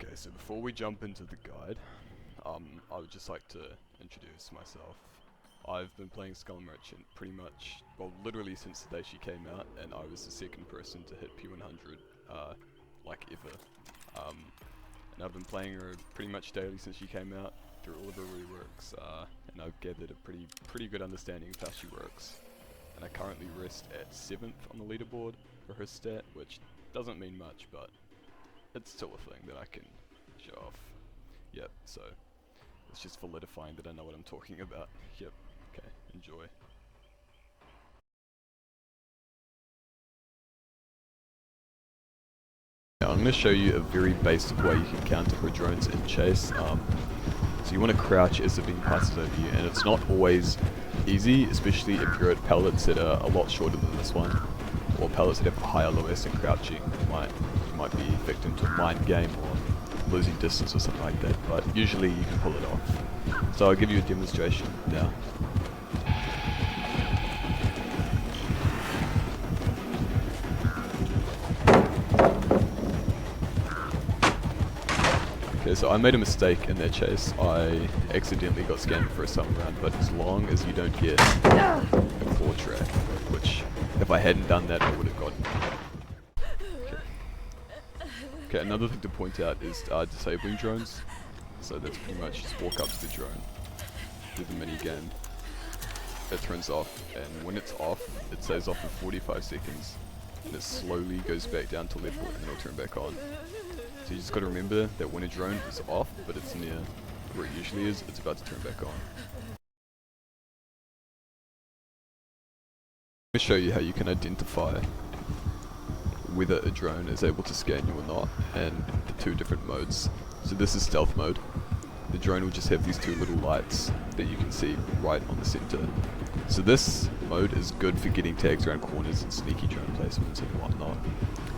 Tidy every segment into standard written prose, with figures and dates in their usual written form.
Okay, so before we jump into the guide, I would just like to introduce myself. I've been playing Skull Merchant pretty much, well, literally since the day she came out, and I was the second person to hit P100, like ever. And I've been playing her pretty much daily since she came out, through all of her reworks, and I've gathered a pretty good understanding of how she works. And I currently rest at 7th on the leaderboard for her stat, which doesn't mean much, but it's still a thing that I can show off. Yep, so it's just solidifying that I know what I'm talking about. Yep, okay, enjoy. Now I'm going to show you a very basic way you can counter for drones in chase. So you want to crouch as the beam passes over you, and it's not always easy, especially if you're at pellets that are a lot shorter than this one, or pellets that have a higher LOS and crouching. You might be victim to a mind game or losing distance or something like that, but usually you can pull it off. So I'll give you a demonstration now. Okay, so I made a mistake in that chase. I accidentally got scanned for a summer round, but as long as you don't get a claw track, which if I hadn't done that I would have gotten. Okay, another thing to point out is disabling drones. So that's pretty much just walk up to the drone, do the mini game, it turns off, and when it's off, it stays off for 45 seconds, and it slowly goes back down to level, and then it'll turn back on. So you just got to remember that when a drone is off, but it's near where it usually is, it's about to turn back on. I'm going to show you how you can identify whether a drone is able to scan you or not, and the two different modes. So this is stealth mode. The drone will just have these two little lights that you can see right on the center. So this mode is good for getting tags around corners and sneaky drone placements and whatnot.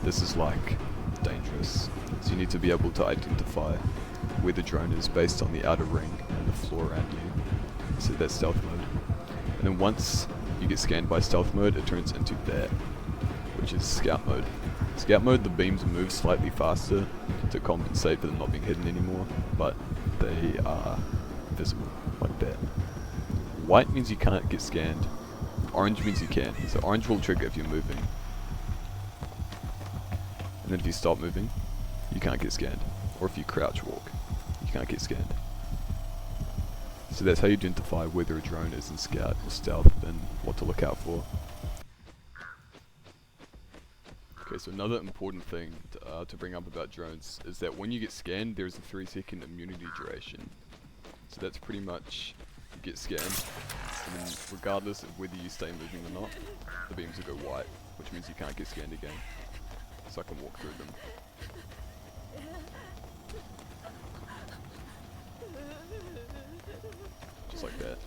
This is like dangerous. So you need to be able to identify where the drone is based on the outer ring and the floor around you. So that's stealth mode. And then once you get scanned by stealth mode, it turns into that, which is scout mode. Scout mode, the beams move slightly faster to compensate for them not being hidden anymore, but they are visible, like that. White means you can't get scanned, orange means you can. So orange will trigger if you're moving, and then if you stop moving, you can't get scanned. Or if you crouch walk, you can't get scanned. So that's how you identify whether a drone is in scout or stealth and what to look out for. Okay, so another important thing to bring up about drones is that when you get scanned, there's a 3-second immunity duration. So that's pretty much, you get scanned, and then regardless of whether you stay moving or not, the beams will go white, which means you can't get scanned again. So I can walk through them. Just like that.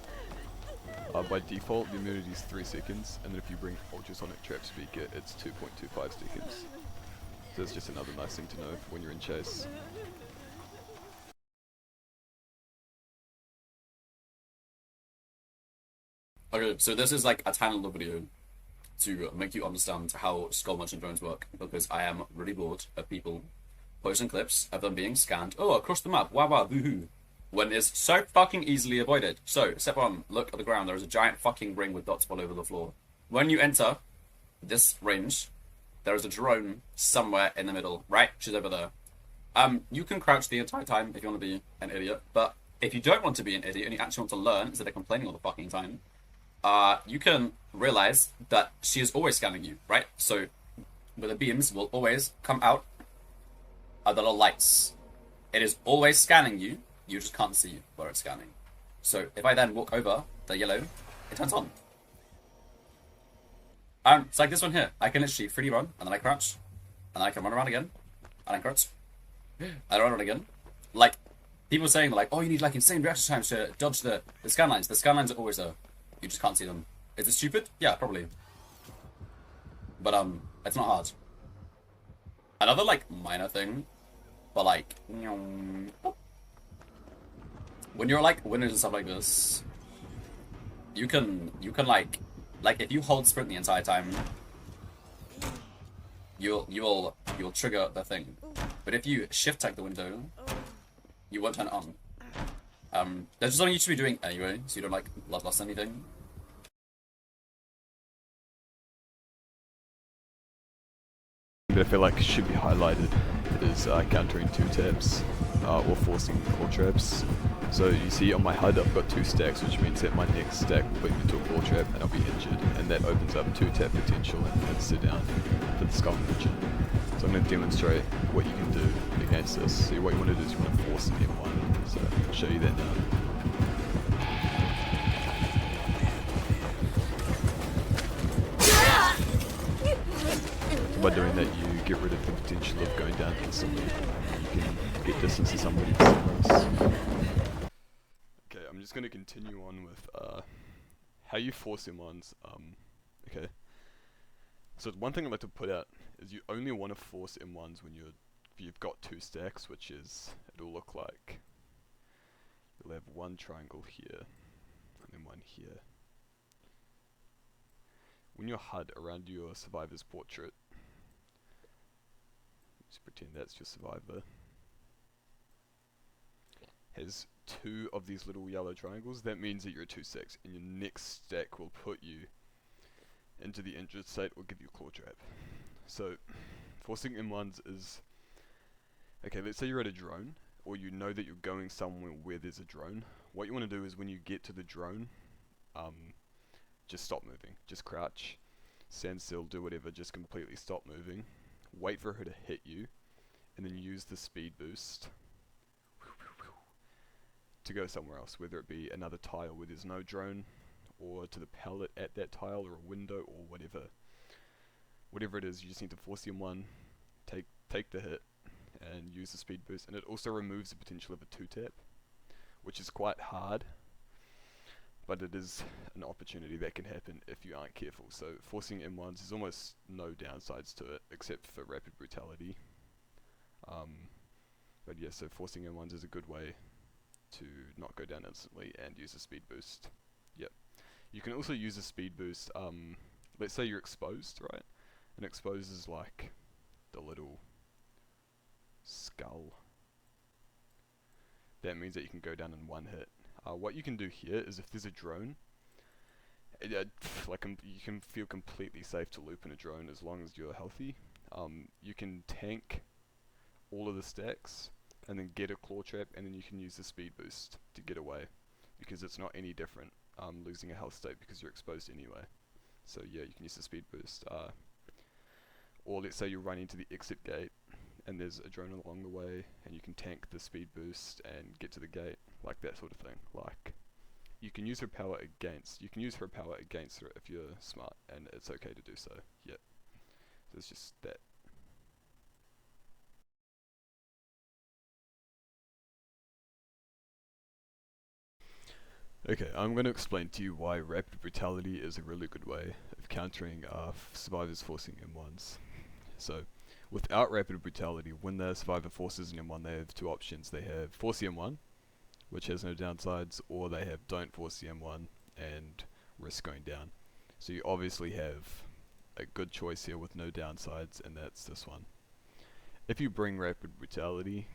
By default, the immunity is 3 seconds, and then if you bring ultrasonic trap speaker, it's 2.25 seconds. So that's just another nice thing to know when you're in chase. Okay, so this is like a tiny little video to make you understand how Skull Merchant drones work, because I am really bored of people posting clips of them being scanned. Oh, across the map, wow wow, boohoo. When it's so fucking easily avoided. So, step 1, look at the ground. There is a giant fucking ring with dots all over the floor. When you enter this range, there is a drone somewhere in the middle, right? She's over there. You can crouch the entire time if you want to be an idiot, but if you don't want to be an idiot and you actually want to learn instead of complaining all the fucking time, you can realize that she is always scanning you, right? So, where the beams will always come out are the little lights. It is always scanning you. You just can't see where it's scanning. So if I then walk over the yellow, it turns on. It's like this one here. I can literally freely run, and then I crouch, and then I can run around again, and I crouch, and I run around again. Like, people saying like, oh, you need like insane reaction times to dodge the scan lines. The scan lines are always there. You just can't see them. Is it stupid? Yeah, probably. But it's not hard. Another like minor thing, but like, when you're like winners and stuff like this, you can like if you hold sprint the entire time, you'll trigger the thing. But but if you shift tag the window, you won't turn it on. That's just something you should be doing anyway, so you don't like bloodlust anything. That I feel like should be highlighted is countering 2 taps or forcing claw traps. So you see on my HUD I've got 2 stacks, which means that my next stack will put me into a claw trap and I'll be injured, and that opens up 2 tap potential and sit down for the skull merchant. So I'm going to demonstrate what you can do against this. So what you want to do is you want to force an M1. So I'll show you that now. By doing that, you get rid of the potential of going down instantly. You can get distance to somebody else. Okay, I'm just going to continue on with how you force M1s. Okay. So one thing I'd like to put out is you only want to force M1s when you've got 2 stacks, which is, it'll look like you'll have 1 triangle here and then 1 here. When your HUD around your survivor's portrait, just pretend that's your survivor, has 2 of these little yellow triangles, that means that you're at 2 stacks, and your next stack will put you into the injured state or give you a claw trap. So forcing M1s is, okay, let's say you're at a drone, or you know that you're going somewhere where there's a drone. What you want to do is when you get to the drone, just stop moving, just crouch, stand still, do whatever, just completely stop moving, wait for her to hit you, and then use the speed boost to go somewhere else, whether it be another tile where there's no drone, or to the pallet at that tile, or a window, or whatever. Whatever it is, you just need to force the M1, take the hit, and use the speed boost, and it also removes the potential of a 2 tap, which is quite hard, but it is an opportunity that can happen if you aren't careful. So forcing M1s, there's almost no downsides to it, except for rapid brutality. But yeah, so forcing M1s is a good way to not go down instantly and use a speed boost. Yep. You can also use a speed boost, let's say you're exposed, right? And exposed is like the little skull. That means that you can go down in 1 hit. What you can do here is if there's a drone, you can feel completely safe to loop in a drone as long as you're healthy. You can tank all of the stacks and then get a claw trap, and then you can use the speed boost to get away, because it's not any different losing a health state because you're exposed anyway. So yeah, you can use the speed boost. Or let's say you're running into the exit gate and there's a drone along the way, and you can tank the speed boost and get to the gate, like that sort of thing. Like, you can use her power against her if you're smart, and it's okay to do so. Yep. So it's just that. Okay, I'm going to explain to you why rapid brutality is a really good way of countering survivors forcing M1s. So, without rapid brutality, when the survivor forces an M1, they have 2 options. They have force the M1, which has no downsides, or they have don't force the M1 and risk going down. So you obviously have a good choice here with no downsides, and that's this one. If you bring rapid brutality,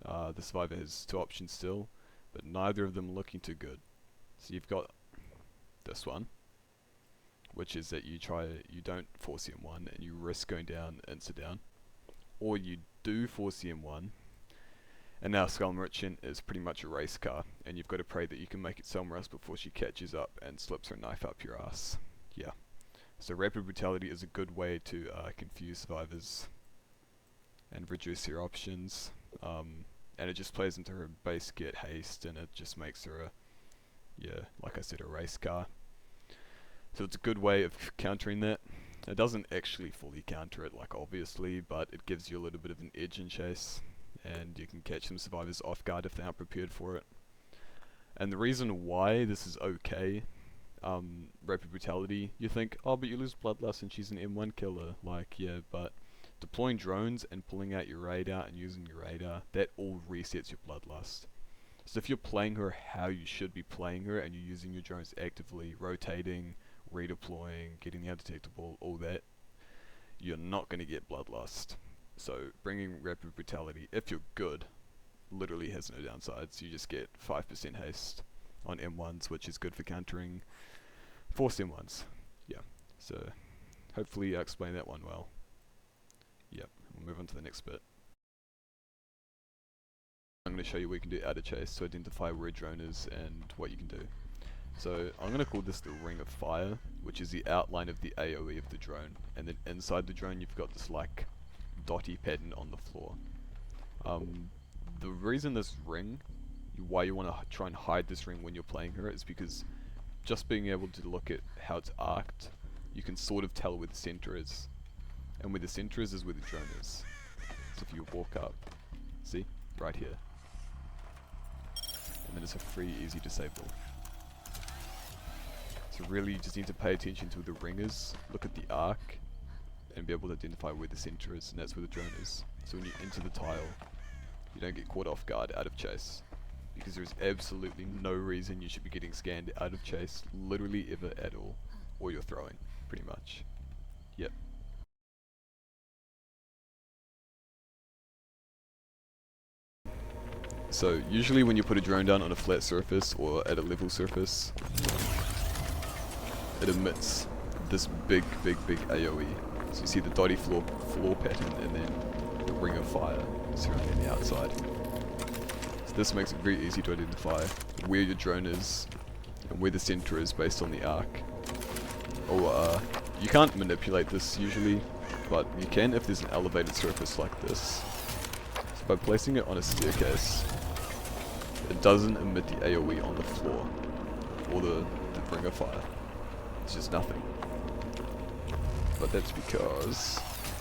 the survivor has 2 options still, but neither of them are looking too good. So you've got this one, which is that you don't force the M1 and you risk going down insta down, or you do force the M1, and now Skull Merchant is pretty much a race car, and you've got to pray that you can make it somewhere else before she catches up and slips her knife up your ass. Yeah. So rapid brutality is a good way to confuse survivors and reduce their options, and it just plays into her base get haste, and it just makes her like I said, a race car. So it's a good way of countering that. It doesn't actually fully counter it, like obviously, but it gives you a little bit of an edge in chase, and you can catch some survivors off guard if they aren't prepared for it. And the reason why this is okay, rapid brutality, you think, oh, but you lose bloodlust and she's an M1 killer. Like, yeah, but deploying drones and pulling out your radar and using your radar, that all resets your bloodlust. So if you're playing her how you should be playing her, and you're using your drones actively, rotating, redeploying, getting the undetectable, all that, you're not going to get bloodlust. So bringing rapid brutality, if you're good, literally has no downsides. You just get 5% haste on M1s, which is good for countering forced M1s. Yeah, so hopefully I explained that one well. Yep, we'll move on to the next bit. I'm going to show you what you can do out of chase to identify where a drone is and what you can do. So I'm going to call this the ring of fire, which is the outline of the AoE of the drone, and then inside the drone you've got this like dotty pattern on the floor. The reason this ring, why you want to try and hide this ring when you're playing her, is because just being able to look at how it's arced, you can sort of tell where the center is. And where the center is where the drone is. So if you walk up, see? Right here. And then it's a free, easy disable. So really you just need to pay attention to where the ring is, look at the arc, and be able to identify where the center is, and that's where the drone is. So when you enter the tile, you don't get caught off guard out of chase. Because there's absolutely no reason you should be getting scanned out of chase, literally ever at all. Or you're throwing, pretty much. Yep. So usually when you put a drone down on a flat surface or at a level surface, it emits this big AoE. So you see the dotty floor pattern and then the ring of fire surrounding the outside. So this makes it very easy to identify where your drone is and where the center is based on the arc. Or you can't manipulate this usually, but you can if there's an elevated surface like this. So by placing it on a staircase, it doesn't emit the AoE on the floor or the ring of fire. It's just nothing. But that's because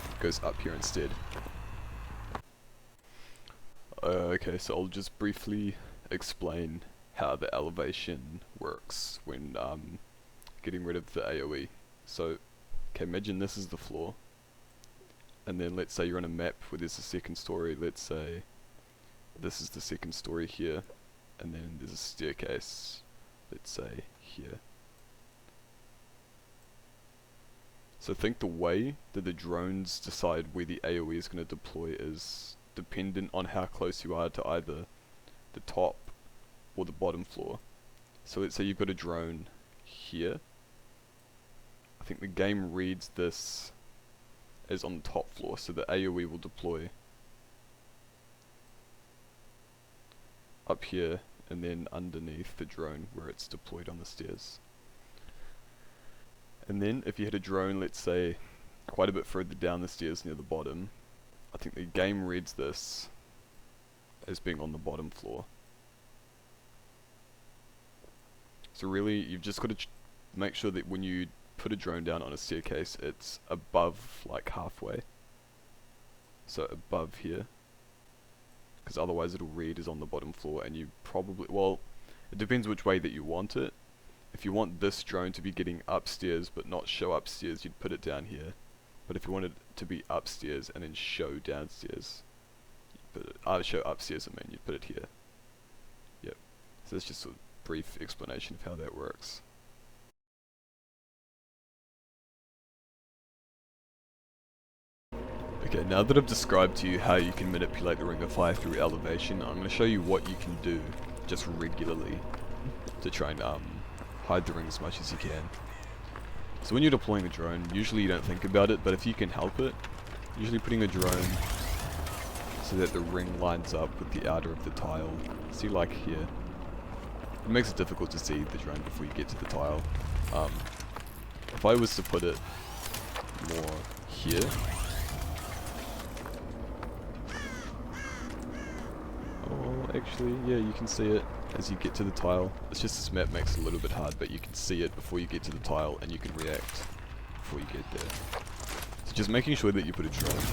it goes up here instead. Okay, so I'll just briefly explain how the elevation works when getting rid of the AoE. So, okay, imagine this is the floor, and then let's say you're on a map where there's a second story. Let's say this is the second story here, and then there's a staircase, let's say here. So think the way that the drones decide where the AoE is going to deploy is dependent on how close you are to either the top or the bottom floor. So let's say you've got a drone here. I think the game reads this as on the top floor, so the AoE will deploy up here and then underneath the drone where it's deployed on the stairs. And then if you had a drone, let's say, quite a bit further down the stairs near the bottom, I think the game reads this as being on the bottom floor. So really, you've just got to make sure that when you put a drone down on a staircase, it's above, like, halfway. So above here. Because otherwise it'll read as on the bottom floor, and you probably, well, it depends which way that you want it. If you want this drone to be getting upstairs but not show upstairs, you'd put it down here. But if you wanted it to be upstairs and then show downstairs, you'd put it, show upstairs, you'd put it here. Yep. So that's just a brief explanation of how that works. Okay, now that I've described to you how you can manipulate the ring of fire through elevation, I'm going to show you what you can do just regularly to try and hide the ring as much as you can. So when you're deploying a drone, usually you don't think about it, but if you can help it, usually putting a drone so that the ring lines up with the outer of the tile. See, like here, it makes it difficult to see the drone before you get to the tile. If I was to put it more here, oh, actually, yeah, you can see it as you get to the tile. It's just this map makes it a little bit hard, but you can see it before you get to the tile, and you can react before you get there. So just making sure that you put a drone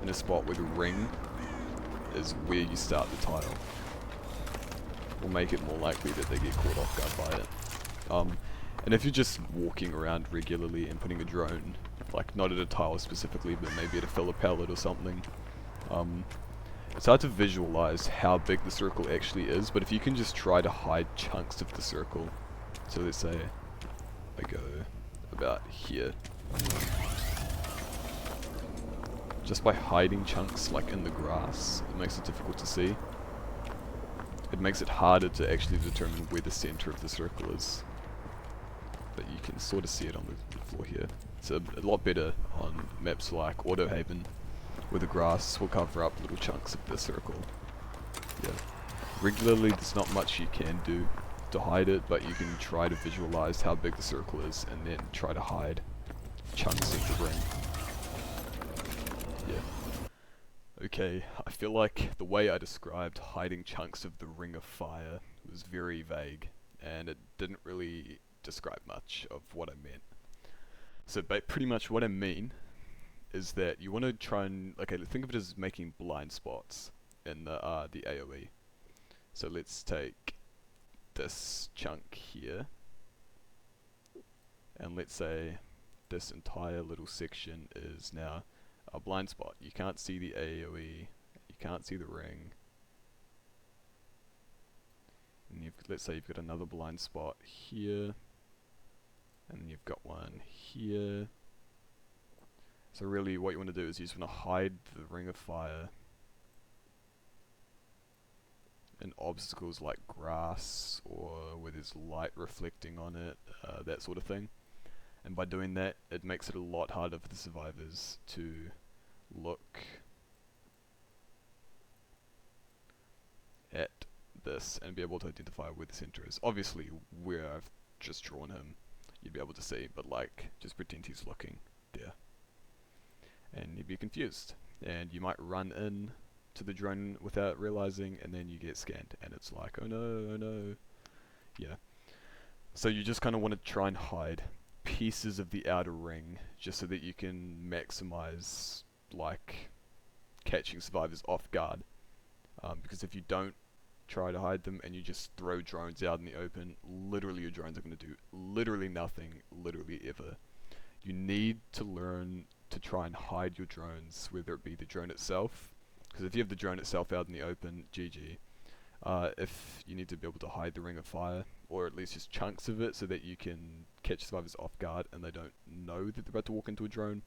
in a spot where the ring is where you start the tile will make it more likely that they get caught off guard by it. And if you're just walking around regularly and putting a drone, like not at a tile specifically, but maybe at a filler pallet or something, it's hard to visualize how big the circle actually is, but if you can just try to hide chunks of the circle, so let's say I go about here, just by hiding chunks like in the grass, it makes it difficult to see. It makes it harder to actually determine where the center of the circle is. But you can sort of see it on the floor here. It's a lot better on maps like Autohaven, where the grass will cover up little chunks of the circle. Yeah. Regularly, there's not much you can do to hide it, but you can try to visualize how big the circle is and then try to hide chunks of the ring. Yeah. Okay, I feel like the way I described hiding chunks of the Ring of Fire was very vague, and it didn't really describe much of what I meant. So pretty much what I mean is that you want to try and, okay, think of it as making blind spots in the AoE. So let's take this chunk here, and let's say this entire little section is now a blind spot. You can't see the AoE, you can't see the ring, and let's say you've got another blind spot here, and then you've got one here. So really what you want to do is you just want to hide the Ring of Fire in obstacles like grass or where there's light reflecting on it, that sort of thing. And by doing that, it makes it a lot harder for the survivors to look at this and be able to identify where the center is. Obviously, where I've just drawn him, you'd be able to see, but like, just pretend he's looking there. And you'd be confused. And you might run in to the drone without realizing, and then you get scanned, and it's like, oh no, oh no. Yeah. So you just kind of want to try and hide pieces of the outer ring, just so that you can maximize, like, catching survivors off guard. Because if you don't try to hide them and you just throw drones out in the open, literally your drones are going to do literally nothing, literally ever. You need to learn to try and hide your drones, whether it be the drone itself, because if you have the drone itself out in the open, GG. If you need to be able to hide the Ring of Fire, or at least just chunks of it, so that you can catch survivors off guard and they don't know that they're about to walk into a drone.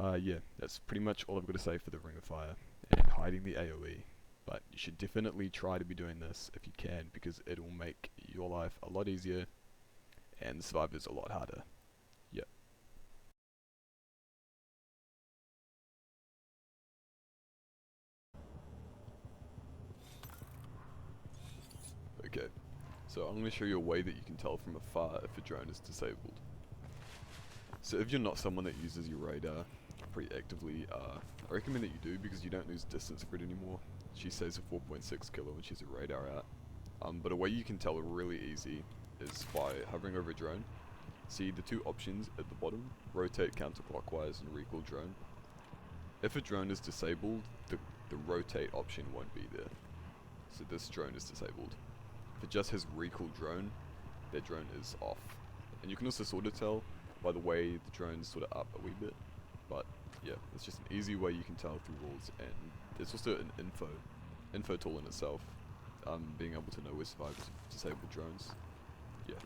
Yeah, that's pretty much all I've got to say for the Ring of Fire and hiding the AoE. But you should definitely try to be doing this if you can, because it will make your life a lot easier and the survivors a lot harder. Yeah. Okay, so I'm going to show you a way that you can tell from afar if a drone is disabled. So if you're not someone that uses your radar pretty actively, I recommend that you do, because you don't lose distance for it anymore. She says a 4.6 kilo when she's a radar out. But a way you can tell really easy is by hovering over a drone. See the two options at the bottom, rotate counterclockwise and recall drone. If a drone is disabled, the rotate option won't be there. So this drone is disabled. If it just has recall drone, that drone is off. And you can also sort of tell by the way the drone's sort of up a wee bit. But yeah, it's just an easy way you can tell through walls, and it's also an info tool in itself. Being able to know where survivors have disabled drones. Yeah.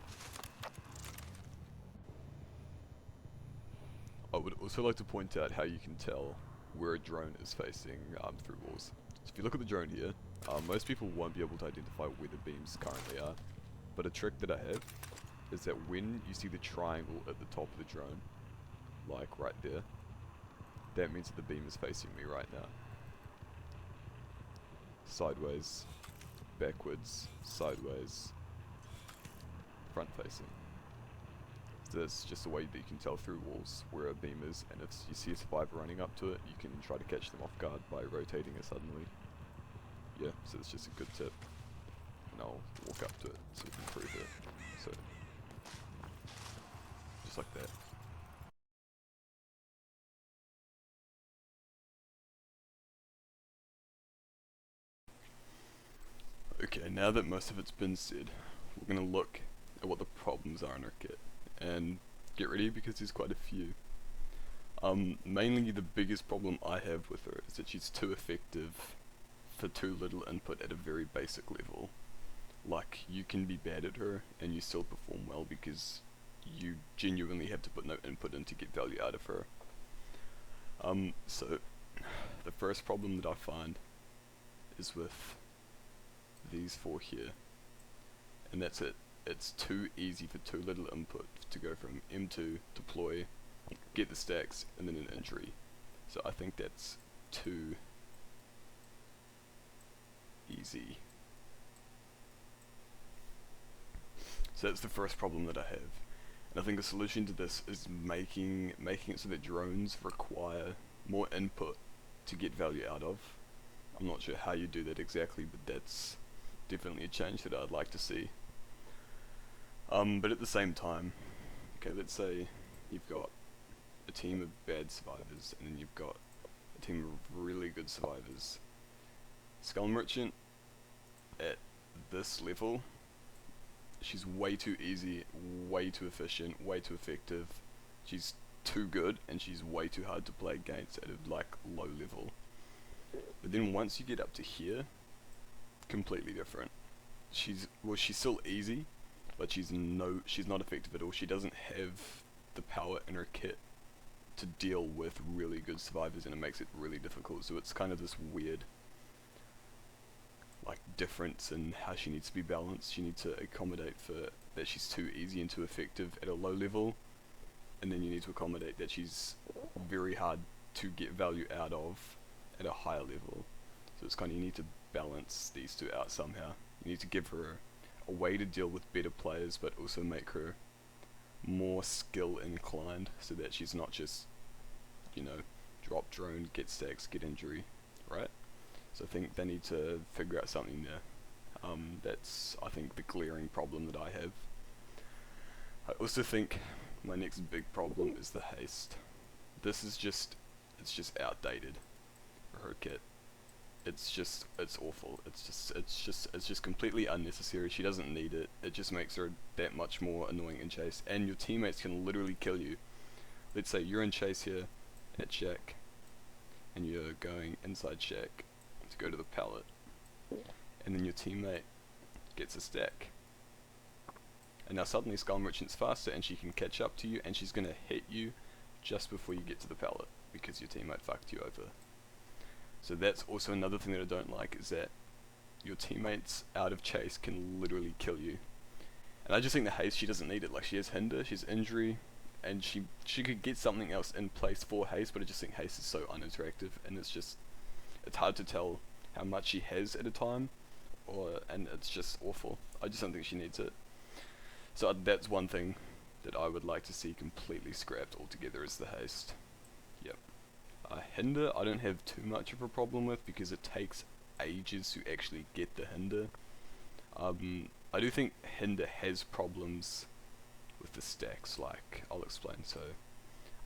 I would also like to point out how you can tell where a drone is facing through walls. So if you look at the drone here, most people won't be able to identify where the beams currently are. But a trick that I have is that when you see the triangle at the top of the drone, like right there, that means that the beam is facing me right now. Sideways, backwards, sideways, front facing. So that's just a way that you can tell through walls where a beam is, and if you see a survivor running up to it, you can try to catch them off guard by rotating it suddenly. Yeah, so it's just a good tip. And I'll walk up to it so we can prove it. So, just like that. Okay, now that most of it's been said, we're going to look at what the problems are in our kit. And get ready, because there's quite a few. Mainly the biggest problem I have with her is that she's too effective for too little input at a very basic level. Like, you can be bad at her and you still perform well because you genuinely have to put no input in to get value out of her. So the first problem that I find is with these four here, and that's it. It's too easy for too little input to go from M2, deploy, get the stacks, and then an injury. So I think that's too easy. So that's the first problem that I have. And I think a solution to this is making it so that drones require more input to get value out of. I'm not sure how you do that exactly, but that's definitely a change that I'd like to see. But at the same time, okay, let's say you've got a team of bad survivors, and then you've got a team of really good survivors. Skull Merchant, at this level, she's way too easy, way too efficient, way too effective. She's too good, and she's way too hard to play against at a like low level. But then once you get up to here, completely different. She's still easy, but she's not effective at all. She doesn't have the power in her kit to deal with really good survivors, and it makes it really difficult. So it's kind of this weird like difference in how she needs to be balanced. She needs to accommodate for that she's too easy and too effective at a low level, and then you need to accommodate that she's very hard to get value out of at a higher level. So it's kind of, you need to balance these two out somehow. You need to give her a way to deal with better players, but also make her more skill inclined, so that she's not just, you know, drop drone, get stacks, get injury, right? So I think they need to figure out something there. That's, I think, the glaring problem that I have. I also think my next big problem is the haste. This is just, it's just outdated for her kit. It's awful. It's just completely unnecessary. She doesn't need it. It just makes her that much more annoying in chase, and your teammates can literally kill you. Let's say you're in chase here at Shack, and you're going inside Shack to go to the pallet, and then your teammate gets a stack, and now suddenly Skull Merchant's faster, and she can catch up to you, and she's gonna hit you just before you get to the pallet because your teammate fucked you over. So that's also another thing that I don't like, is that your teammates out of chase can literally kill you. And I just think the haste, she doesn't need it. Like, she has hinder, she has injury, and she could get something else in place for haste, but I just think haste is so uninteractive, and it's hard to tell how much she has at a time, and it's just awful. I just don't think she needs it. So that's one thing that I would like to see completely scrapped altogether, is the haste. Yep. Hinder, I don't have too much of a problem with, because it takes ages to actually get the hinder. I do think hinder has problems with the stacks, like, I'll explain. So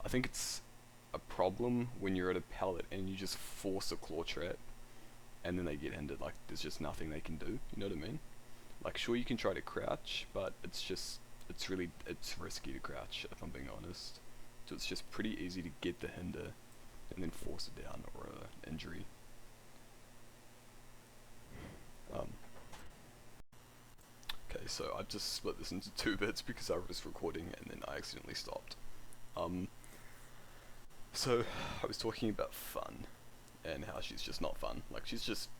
I think it's a problem when you're at a pallet and you just force a claw trap and then they get hindered. Like, there's just nothing they can do, you know what I mean? Like, sure, you can try to crouch, but it's risky to crouch, if I'm being honest. So it's just pretty easy to get the hinder and then force it down, or an injury. Okay, so I've just split this into two bits because I was recording and then I accidentally stopped. So I was talking about fun and how she's just not fun. Like, she's just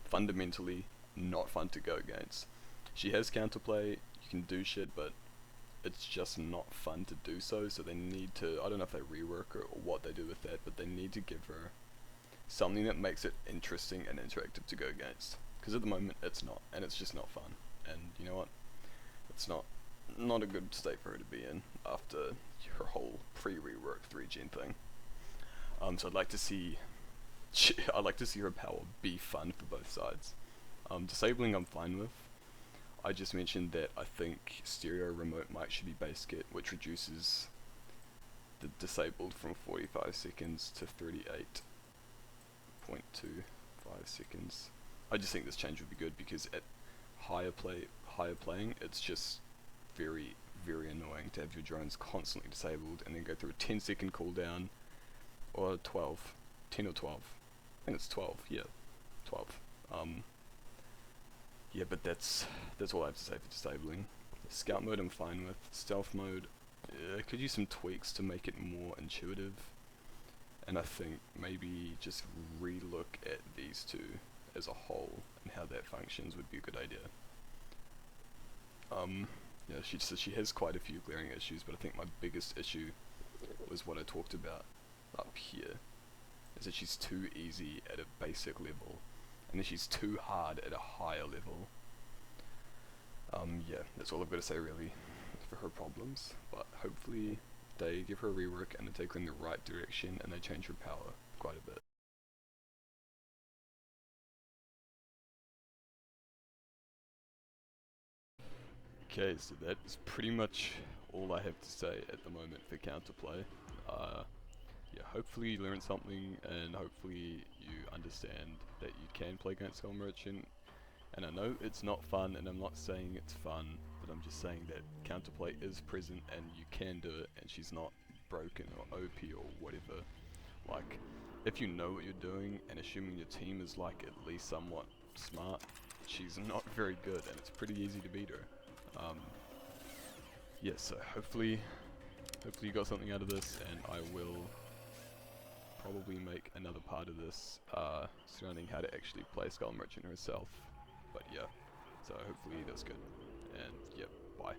fundamentally not fun to go against. She has counterplay, you can do shit, but it's just not fun to do so. So they need to, I don't know if they rework her or what they do with that, but they need to give her something that makes it interesting and interactive to go against. Because at the moment it's not, and it's just not fun. And you know what? It's not a good state for her to be in after her whole pre-rework 3gen thing. So I'd like to see her power be fun for both sides. Disabling I'm fine with. I just mentioned that I think stereo remote mic should be base kit, which reduces the disabled from 45 seconds to 38.25 seconds. I just think this change would be good, because at higher playing, it's just very, very annoying to have your drones constantly disabled and then go through a 10-second cooldown, or 12, 10 or 12. I think it's 12. Yeah, 12. Yeah, but that's all I have to say for disabling. Scout mode I'm fine with. Stealth mode, could use some tweaks to make it more intuitive. And I think maybe just re-look at these two as a whole and how that functions would be a good idea. Yeah, she has quite a few glaring issues, but I think my biggest issue was what I talked about up here, is that she's too easy at a basic level, and then she's too hard at a higher level. Yeah, that's all I've got to say really for her problems, but hopefully they give her a rework and they take her in the right direction and they change her power quite a bit. Okay, so that is pretty much all I have to say at the moment for Counterplay. Yeah, hopefully you learned something, and hopefully you understand that you can play against Skull Merchant. And I know it's not fun, and I'm not saying it's fun, but I'm just saying that Counterplay is present and you can do it, and she's not broken or OP or whatever. Like, if you know what you're doing, and assuming your team is like at least somewhat smart, she's not very good, and it's pretty easy to beat her. Yeah, so hopefully you got something out of this, and I will probably make another part of this surrounding how to actually play Skull Merchant herself. But yeah, so hopefully that's good, and yep, bye.